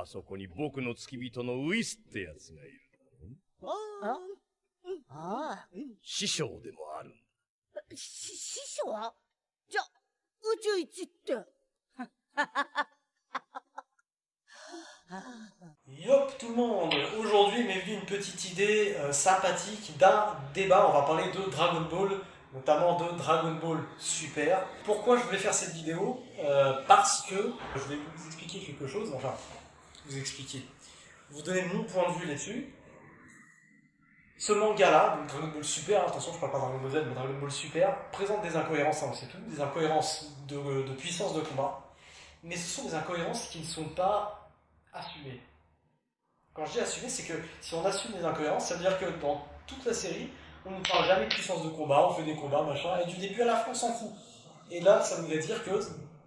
そこに僕の付き人のウィスってやつがいる。ああ。師匠でもあるんだ。師匠じゃ、宇宙一って。Yop tout le monde, aujourd'hui m'est venue une petite idée sympathique d'un débat, on va parler de Dragon Ball, notamment de Dragon Ball Super. Pourquoi je voulais faire cette vidéo Parce que je vais vous expliquer quelque chose, enfin, vous donner mon point de vue là-dessus. Ce manga-là, donc Dragon Ball Super, attention je parle pas de Dragon Ball Z, mais Dragon Ball Super, présente des incohérences, hein, c'est tout, des incohérences de puissance de combat, mais ce sont des incohérences qui ne sont pas assumées. Quand je dis assumer, c'est que si on assume des incohérences, ça veut dire que dans toute la série, on ne parle jamais de puissance de combat, on fait des combats, machin, et du début à la fin, on s'en fout. Et là, ça voudrait dire que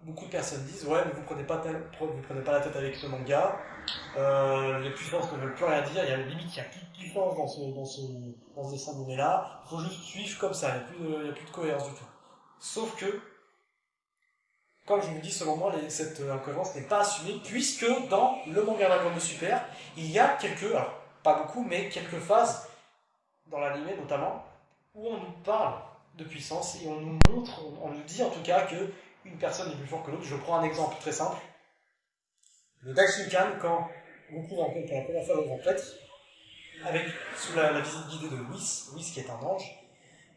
beaucoup de personnes disent ouais, mais vous prenez pas la tête avec ce manga, les puissances ne veulent plus rien dire, il y a limite, il n'y a plus de puissance dans ce dessin animé-là, il faut juste suivre comme ça, il n'y a plus de cohérence du tout. Sauf que, comme je vous dis, selon moi, cette incohérence n'est pas assumée, puisque dans le manga Dragon Ball Super, il y a quelques, alors pas beaucoup, mais quelques phases, dans l'anime notamment, où on nous parle de puissance et on nous montre, on nous dit en tout cas que une personne est plus forte que l'autre. Je prends un exemple très simple. Le Daishinkan, quand Goku rencontre pour la première fois le grand prêtre, sous la visite guidée de Whis qui est un ange,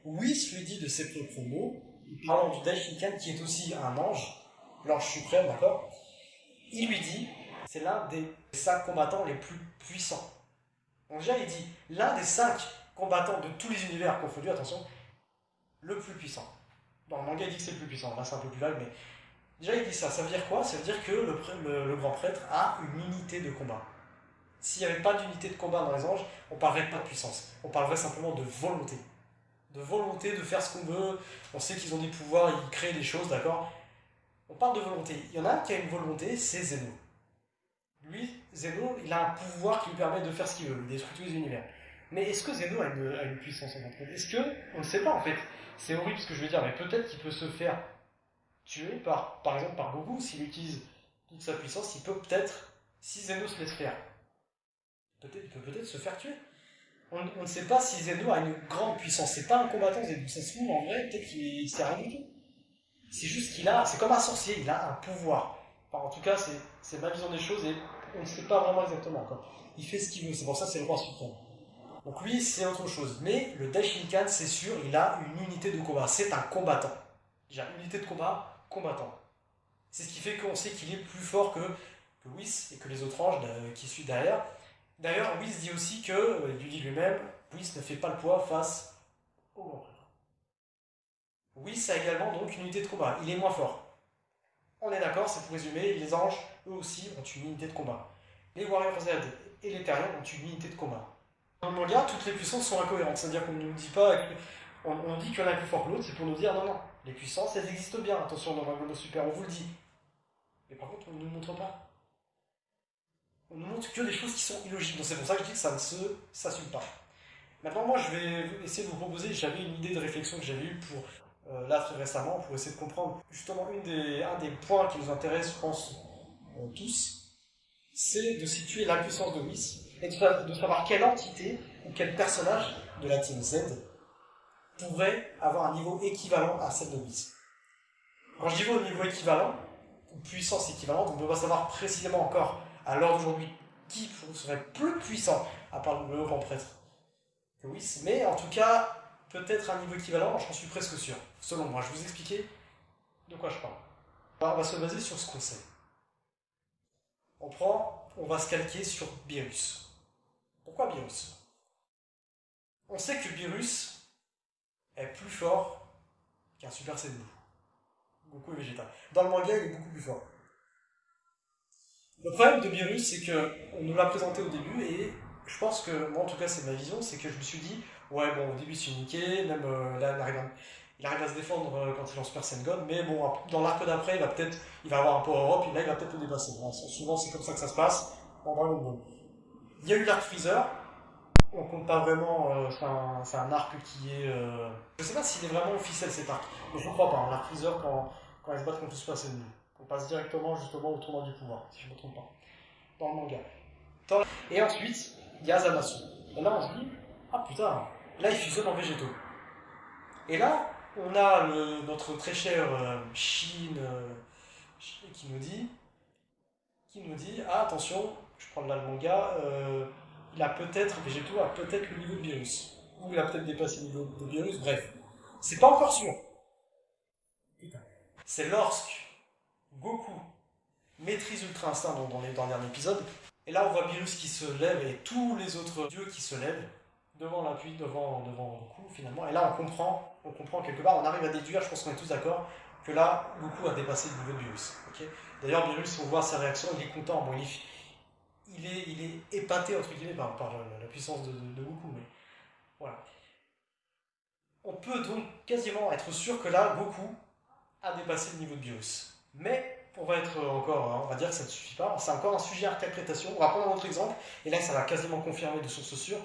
Whis lui dit de ses propres mots, parlant du Daishinkan qui est aussi un ange, l'ange suprême, d'accord. Il lui dit, c'est l'un des 5 combattants les plus puissants. Donc déjà il dit, l'un des 5 combattants de tous les univers confondus, attention, le plus puissant. Dans le manga il dit que c'est le plus puissant, là c'est un peu plus vague, mais déjà il dit ça, ça veut dire quoi? Ça veut dire que le grand prêtre a une unité de combat. S'il n'y avait pas d'unité de combat dans les anges, on parlerait pas de puissance, on parlerait simplement de volonté. De volonté de faire ce qu'on veut, on sait qu'ils ont des pouvoirs, ils créent des choses, d'accord. On parle de volonté. Il y en a un qui a une volonté, c'est Zeno. Lui, Zeno, il a un pouvoir qui lui permet de faire ce qu'il veut, il détruit tous les univers. Mais est-ce que Zeno a une puissance en tant que tel? Est-ce que, on ne sait pas en fait. C'est horrible ce que je veux dire, mais peut-être qu'il peut se faire tuer par exemple par Goku, s'il utilise toute sa puissance, il peut peut-être, si Zeno se laisse faire, il peut peut-être se faire tuer. On ne sait pas si Zeno a une grande puissance, c'est pas un combattant Zeno, ça se trouve en vrai, peut-être qu'il sait rien du tout. C'est juste c'est comme un sorcier, il a un pouvoir. Enfin, en tout cas, c'est ma vision des choses et on ne sait pas vraiment exactement encore. Il fait ce qu'il veut, c'est pour ça que c'est le roi suprême. Donc lui, c'est autre chose. Mais le Daishinkan, c'est sûr, il a une unité de combat. C'est un combattant. Déjà, unité de combat, combattant. C'est ce qui fait qu'on sait qu'il est plus fort que Whis et que les autres anges qui suivent derrière. D'ailleurs, Whis dit aussi que, il lui dit lui-même, Whis ne fait pas le poids face au grand prêtre. Whis a également donc une unité de combat. Il est moins fort. On est d'accord, c'est pour résumer, les anges, eux aussi, ont une unité de combat. Les Warriors Z et les Terriens ont une unité de combat. Dans le manga, toutes les puissances sont incohérentes, c'est-à-dire qu'on ne nous dit pas, on dit qu'il y en a un plus fort que l'autre, c'est pour nous dire non, les puissances, elles existent bien, attention, dans Dragon Ball Super, on vous le dit. Mais par contre, on ne nous montre pas. On nous montre que des choses qui sont illogiques, donc c'est pour ça que je dis que ça ne s'assume pas. Maintenant, moi, je vais essayer de vous proposer, j'avais une idée de réflexion que j'avais eue pour là très récemment, pour essayer de comprendre justement un des points qui nous intéresse, je pense, tous, c'est de situer la puissance de Whis et de savoir quelle entité ou quel personnage de la Team Z pourrait avoir un niveau équivalent à celle de Whis. Quand je dis au niveau équivalent, ou puissance équivalente, on ne peut pas savoir précisément encore, à l'heure d'aujourd'hui, qui serait plus puissant, à part le grand prêtre, que Whis, mais en tout cas, peut-être un niveau équivalent, j'en suis presque sûr, selon moi. Je vais vous expliquer de quoi je parle. Alors, on va se baser sur ce qu'on sait. On va se calquer sur Beerus. Pourquoi Beerus? On sait que Beerus est plus fort qu'un Super Saiyan Blue. Goku est végétal. Dans le manga, il est beaucoup plus fort. Le problème de Beerus, c'est qu'on nous l'a présenté au début, et je pense que, moi en tout cas c'est ma vision, c'est que je me suis dit, ouais bon au début c'est niqué, même là il arrive à se défendre quand il est en Super Saiyan God, mais bon dans l'arc d'après il va avoir un power-up, et là il va peut-être le dépasser. Bon, souvent c'est comme ça que ça se passe, en Dragon Ball. Il y a eu l'arc Freezer, on compte pas vraiment, c'est un arc qui est... Je sais pas s'il est vraiment officiel cet arc, mais je ne crois pas, hein, l'arc Freezer quand ils se battent contre le Super Saiyan Blue. On passe directement justement au tournoi du pouvoir, si je ne me trompe pas. dans le manga. Et ensuite, il y a Zamasu. Et là, on se dit, ah putain, là, il fusionne en végétaux. Et là, on a notre très cher Shin qui nous dit, ah attention, je prends là le manga, il a peut-être, Végétaux a peut-être le niveau de Beerus. Ou il a peut-être dépassé le niveau de Beerus, bref. C'est pas encore sûr. Putain. C'est lorsque Goku maîtrise Ultra Instinct dans les derniers épisodes, et là on voit Beerus qui se lève et tous les autres dieux qui se lèvent devant l'appui, devant Goku finalement, et là on comprend quelque part, on arrive à déduire, je pense qu'on est tous d'accord, que là Goku a dépassé le niveau de Beerus. Okay. D'ailleurs Beerus, on voit sa réaction, il est content, bon, il est épaté entre guillemets par la puissance de Goku, mais voilà. On peut donc quasiment être sûr que là Goku a dépassé le niveau de Beerus. Mais on va être encore, on va dire que ça ne suffit pas, c'est encore un sujet à interprétation. On va prendre un autre exemple, et là ça va quasiment confirmer de source sûre,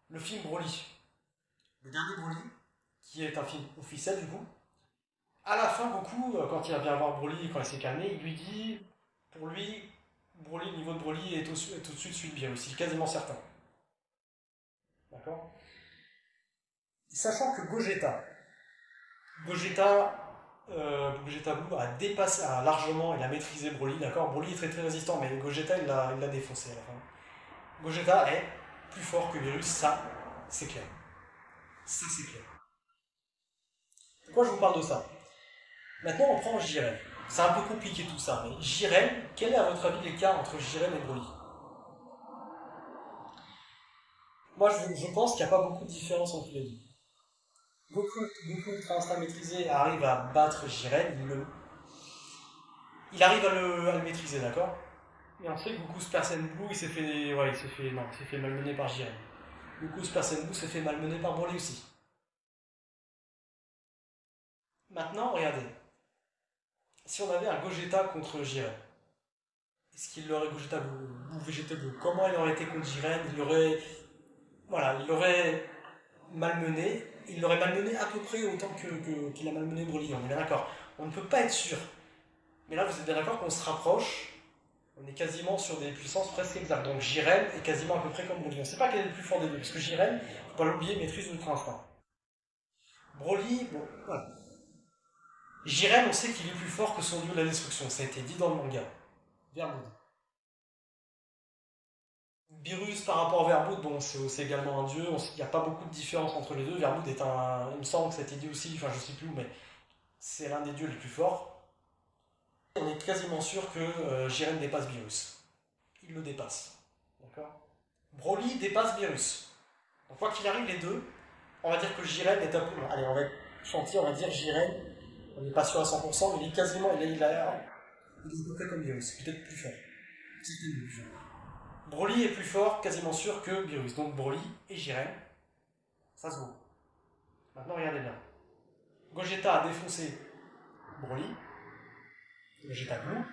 le film Broly. Le dernier Broly, qui est un film officiel du coup. À la fin, Goku, quand il vient voir Broly, quand il s'est calmé, il lui dit, pour lui, Broly, le niveau de Broly est au-dessus de celui de Beerus, il est quasiment certain. D'accord. Sachant que Gogeta Blue a dépassé, largement, il a maîtrisé Broly, d'accord. Broly est très très résistant, mais Gogeta il l'a défoncé à la fin. Gogeta est plus fort que Beerus, ça c'est clair. Ça c'est clair. Pourquoi je vous parle de ça? Maintenant on prend Jiren. C'est un peu compliqué tout ça, mais Jiren, quel est à votre avis l'écart entre Jiren et Broly? Moi je pense qu'il n'y a pas beaucoup de différence entre les deux. Goku Ultra Instinct maîtrisé arrive à battre Jiren, il arrive à le maîtriser, d'accord. Et on sait que Goku Super Saiyan Blue, il s'est fait malmener par Jiren. Goku Super Saiyan Blue s'est fait malmener par Broly aussi. Maintenant, regardez. Si on avait un Gogeta contre Jiren, est-ce qu'il aurait Gogeta Blue ou Vegeta Blue? Comment il aurait été contre Jiren? Il l'aurait malmené. Il l'aurait malmené à peu près autant qu'il a malmené Broly. On est bien d'accord. On ne peut pas être sûr. Mais là, vous êtes bien d'accord qu'on se rapproche. On est quasiment sur des puissances presque exactes. Donc Jiren est quasiment à peu près comme Broly. On ne sait pas quel est le plus fort des deux, parce que Jiren, faut pas l'oublier, maîtrise Ultra Instinct. Broly, bon, voilà. Jiren, on sait qu'il est plus fort que son dieu de la destruction. Ça a été dit dans le manga. Verbud. Beerus par rapport à Verbud, bon, c'est également un dieu. Il n'y a pas beaucoup de différence entre les deux. Verbud est il me semble que ça a été dit aussi, enfin je sais plus, mais c'est l'un des dieux les plus forts. On est quasiment sûr que Jiren dépasse Beerus. Il le dépasse. D'accord. Broly dépasse Beerus. Donc quoi qu'il arrive, les deux, on va dire que Jiren est un peu... Allez, on va être gentil, on va dire Jiren, on n'est pas sûr à 100%, mais il est quasiment... Il est à peu près comme Beerus, peut-être plus fort. Peut-être plus fort. Broly est plus fort, quasiment sûr, que Beerus. Donc Broly et Jiren, ça se vaut. Maintenant, regardez bien. Gogeta a défoncé Broly. Gogeta Blue.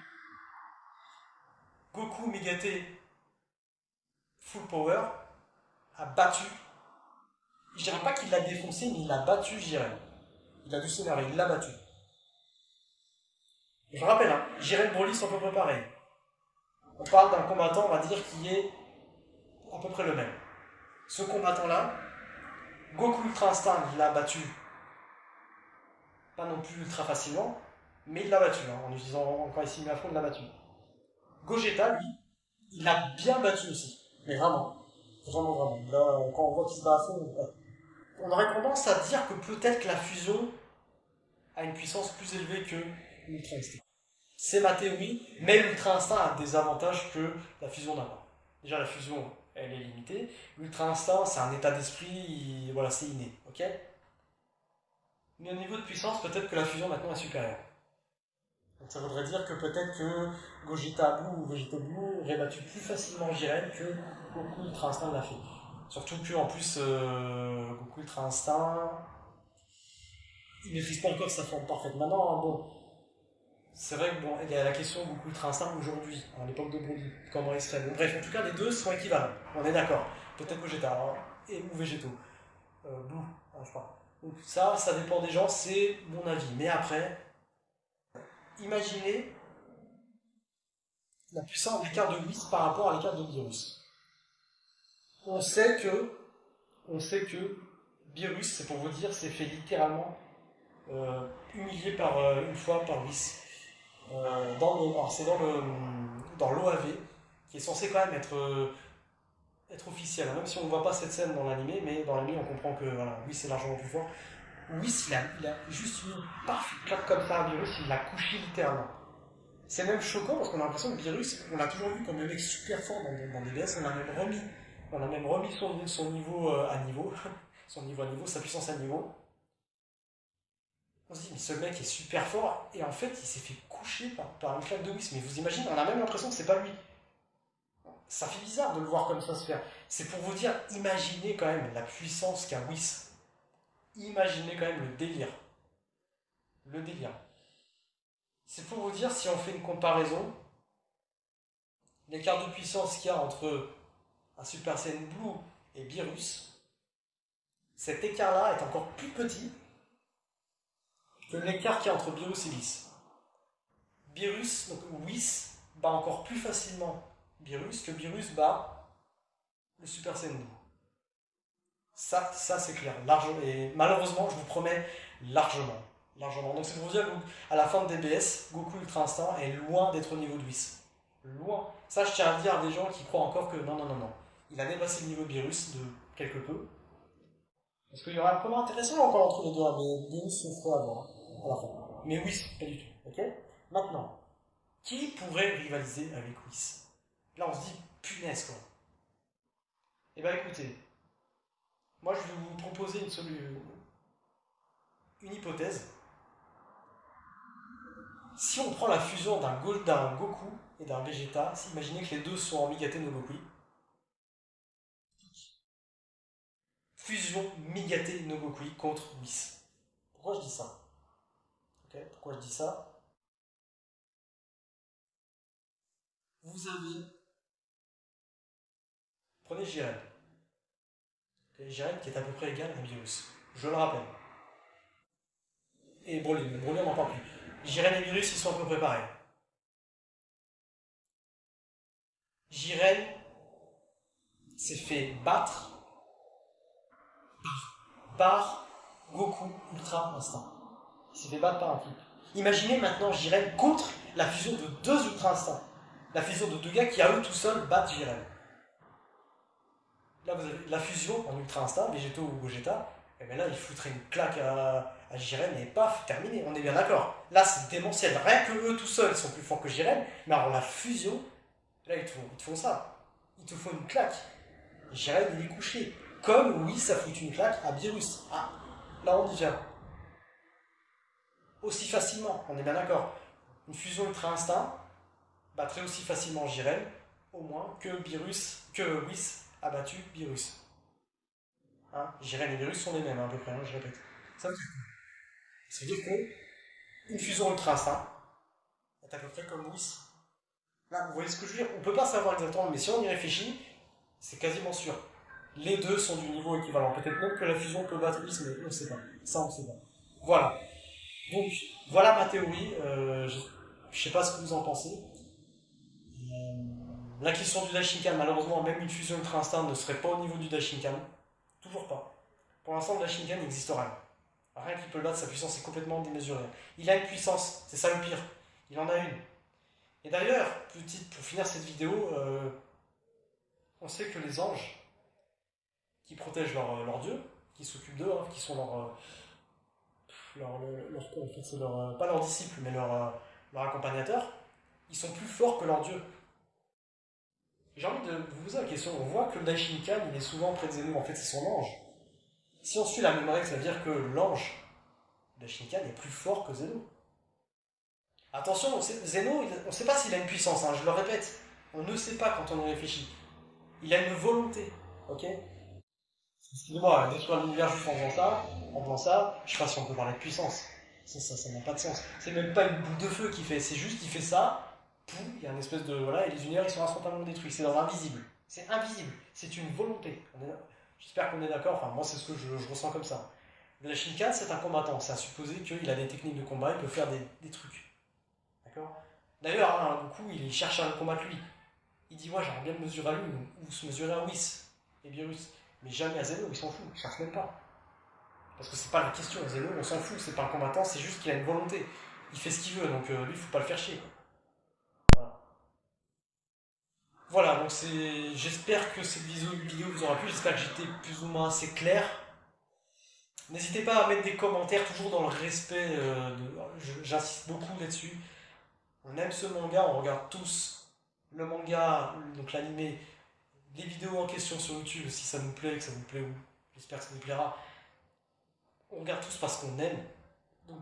Goku Megate Full Power a battu. Je dirais pas qu'il l'a défoncé, mais il a battu Jiren. Il a dû s'énerver, il l'a battu. Je rappelle, hein, Jiren Broly sont à peu près pareils. On parle d'un combattant, on va dire, qui est à peu près le même. Ce combattant-là, Goku Ultra Instinct, il l'a battu. Pas non plus ultra facilement, mais il l'a battu. Hein, en utilisant, quand il s'est mis à fond, il l'a battu. Gogeta, lui, il l'a bien battu aussi. Mais vraiment. Vraiment, vraiment. Là, quand on voit qu'il se bat à fond, on aurait tendance à dire que peut-être que la fusion a une puissance plus élevée que l'Ultra Instinct. C'est ma théorie, mais l'Ultra Instinct a des avantages que la fusion n'a pas. Déjà, la fusion, elle est limitée. L'Ultra Instinct, c'est un état d'esprit, voilà, c'est inné, ok. Mais au niveau de puissance, peut-être que la fusion maintenant est supérieure. Donc ça voudrait dire que peut-être que Gogeta Blue ou Vegeta Blue aurait battu plus facilement Jiren que Goku Ultra Instinct l'a fait. Surtout que en plus, Goku Ultra Instinct, il maîtrise pas encore sa forme parfaite. Maintenant, bon, c'est vrai que bon, il y a la question Goku Ultra Instinct aujourd'hui, à l'époque de Broly, comment il serait. Bon, bref, en tout cas, les deux sont équivalents. On est d'accord. Peut-être Gogeta ou Végétaux. Blue, hein, je crois. Donc ça dépend des gens, c'est mon avis. Mais après, imaginez la puissance, les cartes de Whis par rapport à les cartes de Beerus. On sait que Beerus, c'est pour vous dire, s'est fait littéralement humilier une fois par Whis. C'est dans l'OAV, qui est censé quand même être officiel, hein. Même si on ne voit pas cette scène dans l'animé, mais dans l'animé on comprend que voilà, Whis est largement plus fort. Whis, il a juste mis paf, une claque comme ça à Beerus, il l'a couché littéralement. C'est même choquant parce qu'on a l'impression que Beerus, on l'a toujours vu comme un mec super fort dans DBS, on a même remis son niveau à niveau, son niveau à niveau, sa puissance à niveau. On se dit, mais ce mec est super fort, et en fait, il s'est fait coucher par une claque de Whis. Mais vous imaginez, on a même l'impression que c'est pas lui. Ça fait bizarre de le voir comme ça se faire. C'est pour vous dire, imaginez quand même la puissance qu'a Whis. Imaginez quand même le délire. Le délire. C'est pour vous dire, si on fait une comparaison, l'écart de puissance qu'il y a entre un Super Saiyan Blue et Beerus, cet écart-là est encore plus petit que l'écart qu'il y a entre Beerus et Whis. Beerus, donc Whis, bat encore plus facilement Beerus que Beerus bat le Super Saiyan Blue. Ça c'est clair, largement, et malheureusement, je vous promets, largement. Donc c'est pour vous dire qu'à la fin de DBS, Goku Ultra Instinct est loin d'être au niveau de Whis. Loin. Ça, je tiens à le dire à des gens qui croient encore que non. Il a dépassé le niveau de Beerus de quelque peu. Parce qu'il y aura un combat intéressant encore entre les deux, hein, mais Beerus se fera avant, hein, à la fin. Mais Whis, pas du tout. Ok. Maintenant, qui pourrait rivaliser avec Whis? Là, on se dit, punaise quoi. Eh ben écoutez, moi je vais vous proposer une hypothèse. Si on prend la fusion d'un Goku et d'un Vegeta, imaginez que les deux sont en Migate no Gokui. Fusion Migate no Gokui contre Whis. Pourquoi je dis ça? Pourquoi je dis ça? Vous avez... Prenez Jiren. Jiren qui est à peu près égal à Beerus. Je le rappelle. Et Broly, on n'en parle plus. Jiren et Beerus, ils sont à peu près pareils. Jiren s'est fait battre par Goku Ultra Instinct. Il s'est fait battre par un type. Imaginez maintenant Jiren contre la fusion de deux Ultra Instincts. La fusion de deux gars qui à eux tout seuls battent Jiren. Là vous avez la fusion en Ultra Instinct, Végéto ou Gogeta, et bien là il foutrait une claque à Jiren et paf, terminé, on est bien d'accord. Là c'est démentiel, rien que eux tout seuls sont plus forts que Jiren, mais alors la fusion, là ils te font ça. Ils te font une claque. Jiren il est couché. Comme oui ça fout une claque à Beerus. Ah, là on y vient. Aussi facilement, on est bien d'accord. Une fusion Ultra Instinct battrait aussi facilement Jiren, au moins que Whis a battu Beerus. Hein, Jiren et Beerus sont les mêmes, hein, à peu près, hein, je répète. Ça veut dire quoi? Ça veut dire qu'une fusion Ultra Instinct est à peu près comme Whis. Là, vous voyez ce que je veux dire? On peut pas savoir exactement, mais si on y réfléchit, c'est quasiment sûr. Les deux sont du niveau équivalent. Peut-être même que la fusion peut battre Whis, mais on ne sait pas. Ça, on ne sait pas. Voilà. Donc, voilà ma théorie. Je sais pas ce que vous en pensez. La question du Daishinkan, malheureusement, même une fusion Ultra Instinct ne serait pas au niveau du Daishinkan. Toujours pas. Pour l'instant, le Daishinkan n'existe rien. Rien qui peut le battre, sa puissance est complètement démesurée. Il a une puissance, c'est ça le pire. Il en a une. Et d'ailleurs, pour finir cette vidéo, on sait que les anges qui protègent leur dieu, qui s'occupent d'eux, hein, qui sont pas leurs disciples, mais leur accompagnateur, ils sont plus forts que leur dieu. J'ai envie de vous poser la question, on voit que le Daishinkan, il est souvent près de Zeno, en fait c'est son ange. Si on suit la même règle, ça veut dire que l'ange Daishinkan est plus fort que Zeno. Attention, Zeno, on ne sait pas s'il a une puissance, hein, je le répète, on ne sait pas quand on y réfléchit. Il a une volonté, ok? Excusez-moi, détruire l'univers juste en faisant ça, je sais pas si on peut parler de puissance. Ça n'a pas de sens. C'est même pas une boule de feu qu'il fait, c'est juste qu'il fait ça, pouf, il y a une espèce de... Voilà, et les univers ils sont instantanément détruits. C'est dans l'invisible. C'est invisible. C'est une volonté. J'espère qu'on est d'accord, enfin moi c'est ce que je ressens comme ça. Le Shinkan c'est un combattant, c'est à supposer qu'il a des techniques de combat, il peut faire des trucs. D'accord? D'ailleurs, hein, Goku, il cherche à le combattre lui. Il dit, ouais, j'aimerais bien me mesurer à lui, ou se mesurer à Whis et Beerus. Mais jamais à Zeno, il s'en fout, il cherche même pas. Parce que c'est pas la question, Zeno, on s'en fout, c'est pas un combattant, c'est juste qu'il a une volonté. Il fait ce qu'il veut, donc lui, faut pas le faire chier. Voilà. Voilà, donc j'espère que cette vidéo vous aura plu, j'espère que j'étais plus ou moins assez clair. N'hésitez pas à mettre des commentaires, toujours dans le respect, j'insiste beaucoup là-dessus. On aime ce manga, on regarde tous le manga, donc l'animé, les vidéos en question sur YouTube, si ça nous plaît, que ça vous plaît, ou j'espère que ça vous plaira. On regarde tous parce qu'on aime. Donc,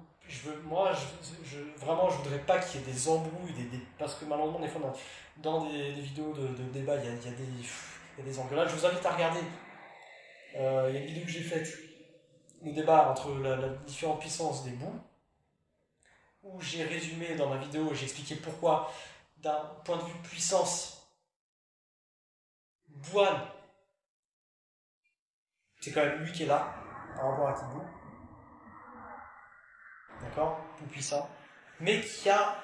vraiment, je voudrais pas qu'il y ait des embrouilles, parce que malheureusement, des fois, dans des vidéos de débat, il y a des engueulades. Je vous invite à regarder. Il y a une vidéo que j'ai faite, le débat entre la différente puissance des bouts, où j'ai résumé dans ma vidéo, j'ai expliqué pourquoi, d'un point de vue puissance, Buan, c'est quand même lui qui est là, par rapport à Kid Buu. D'accord, plus puissant, mais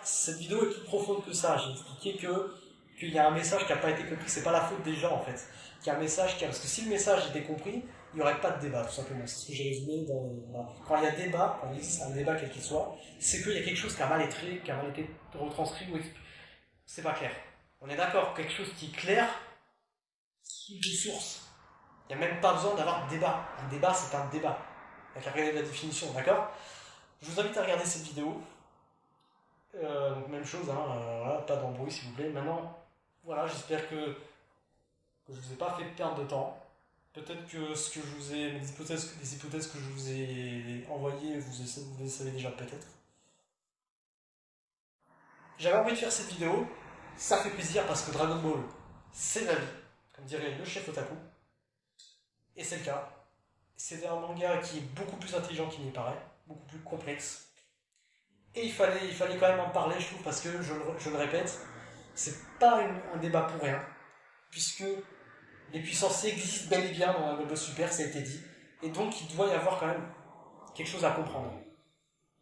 cette vidéo est plus profonde que ça. J'ai expliqué qu'il y a un message qui n'a pas été compris, c'est pas la faute des gens en fait, qu'il y a un message parce que si le message était compris, il n'y aurait pas de débat tout simplement. C'est ce que j'ai résumé quand il y a débat, quand il existe un débat quel qu'il soit, c'est qu'il y a quelque chose qui a mal été retranscrit ou c'est pas clair. On est d'accord, quelque chose qui est clair, qui est de source. Il n'y a même pas besoin d'avoir de débat. Un débat, c'est un débat. Il n'y a qu'à regarder la définition, d'accord? Je vous invite à regarder cette vidéo. Donc même chose, hein, voilà, pas d'embrouille s'il vous plaît. Maintenant, voilà, j'espère que je vous ai pas fait perdre de temps. Peut-être que ce que je vous ai, les hypothèses que je vous ai envoyées, vous les savez déjà peut-être. J'avais envie de faire cette vidéo, ça fait plaisir parce que Dragon Ball, c'est la vie, comme dirait le chef Otaku. Et c'est le cas. C'est un manga qui est beaucoup plus intelligent qu'il n'y paraît, beaucoup plus complexe. Et il fallait quand même en parler, je trouve, parce que, je le répète, c'est pas un débat pour rien, puisque les puissances existent bel et bien dans un Dragon Super, ça a été dit, et donc il doit y avoir quand même quelque chose à comprendre.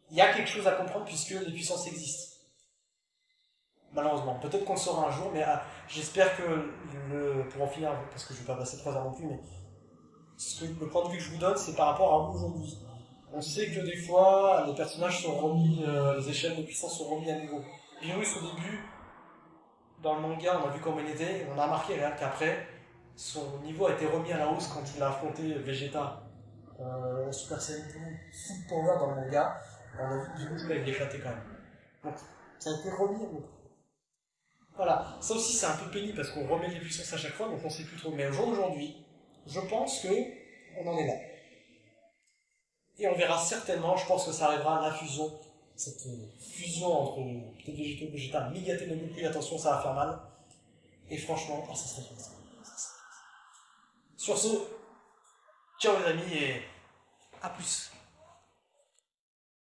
Il y a quelque chose à comprendre puisque les puissances existent. Malheureusement. Peut-être qu'on le saura un jour, mais j'espère que, pour en finir, parce que je ne vais pas passer 3 heures non plus, mais le point de vue que je vous donne, c'est par rapport à aujourd'hui. On sait que des fois, les personnages sont remis, les échelles de puissance sont remis à niveau. Beerus, au début, dans le manga, on a vu comment il était, on a remarqué qu'après, son niveau a été remis à la hausse quand il a affronté Vegeta en Super Saiyan Full Power dans le manga. On a vu que Beerus, là, il éclatait quand même. Donc, ça a été remis à niveau. Voilà, ça aussi c'est un peu pénible parce qu'on remet les puissances à chaque fois, donc on sait plus trop. Mais au jour d'aujourd'hui, je pense que on en est là. Et on verra certainement, je pense que ça arrivera, la fusion, cette fusion entre peut-être végétaux, végétal, Migate no Goku, attention, ça va faire mal. Et franchement, ça serait bien ça. Sur ce, ciao les amis et à plus.